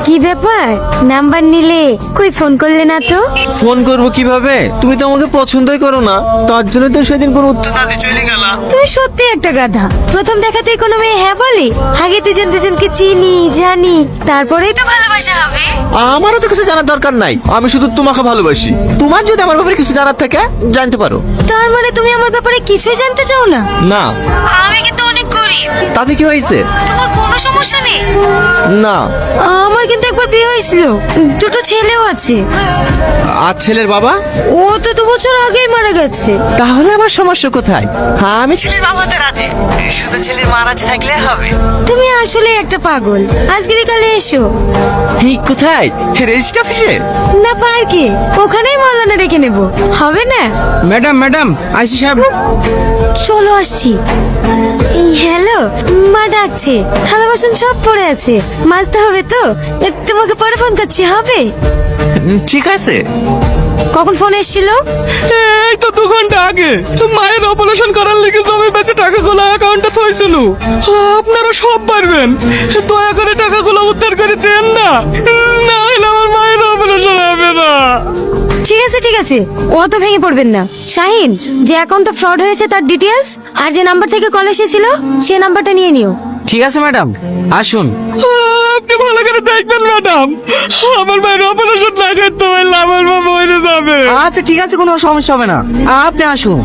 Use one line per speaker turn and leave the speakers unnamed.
কি ব্যাপার, নাম্বার নিলে কই ফোন করলে না তো?
ফোন করব কিভাবে? তুমি তো আমাকে পছন্দই করো না, তার জন্য তো সেদিন কোনো উত্তর না দিয়ে চলে গেলা।
তুমি সত্যি একটা গাধা। প্রথম দেখাতেই কোনো মেয়ে হ্যাঁ বলে? আগে দুজন দুজনকে চিনি জানি, তারপরেই তো ভালোবাসা হবে।
আমারও তো কিছু জানার দরকার নাই, আমি শুধু তোমাকে ভালোবাসি। তোমার যদি আমার ব্যাপারে কিছু জানার থাকে জানতে পারো।
তার মানে তুমি আমার ব্যাপারে কিছুই জানতে চাও না?
না।
আমি কিন্তু অনেক গরিব।
তাতে কি হয়েছে?
তোমার কোনো সমস্যা নেই?
না।
আমার কিন্তু একবার বিয়ে হয়েছিল, দুটো ছেলেও আছে।
আর ছেলের বাবা?
ও তো 2 বছর আগেই মারা গেছে।
তাহলে আমার সমস্যা কোথায়? হ্যাঁ, আমি ছেলের বাবাতে রাজি, শুধু ছেলের মা রাজি থাকলে হবে।
তুমি আসলে একটা পাগল। আজকে বিকালে এসো।
এই কোথায়? রেজিস্ট্রি অফিসে?
না, পার্কে। ওখানেই মজানা রেখে নেব, হবে না?
ম্যাডাম আইসি সাহেব।
চলো আসছি। হ্যালো, মা ডাকছে। থালা বাসন সব পড়ে আছে, মাজতে হবে তো। তোমাকে পরে ফোন করছি, হবে?
ঠিক আছে।
কখন ফোন এসেছিল?
এই তো 2 ঘন্টা আগে। মায়ের অপারেশন করার লেগে জমি বেঁচে টাকাগুলো অ্যাকাউন্টে থইছিল। আপনারা সব পারবেন, দয়া করে টাকাগুলো উদ্ধার করে দেন না, না হলে আমার মায়ের অপারেশন হবে না।
ঠিক আছে ঠিক আছে, অত ভেঙে পড়বেন না। শাহিন, যে অ্যাকাউন্টটা ফ্রড হয়েছে তার ডিটেলস আর যে নাম্বার থেকে কল এসেছিল সে নাম্বারটা নিয়ে নিও।
ঠিক আছে ম্যাডাম, আসুন। আপনি ভালো করে দেখবেন ম্যাডাম, আমার মায়ের অপারেশন না করতে পারলে আমার মা মরে যাবে। আচ্ছা ঠিক আছে, কোনো সমস্যা হবে না, আপনি আসুন।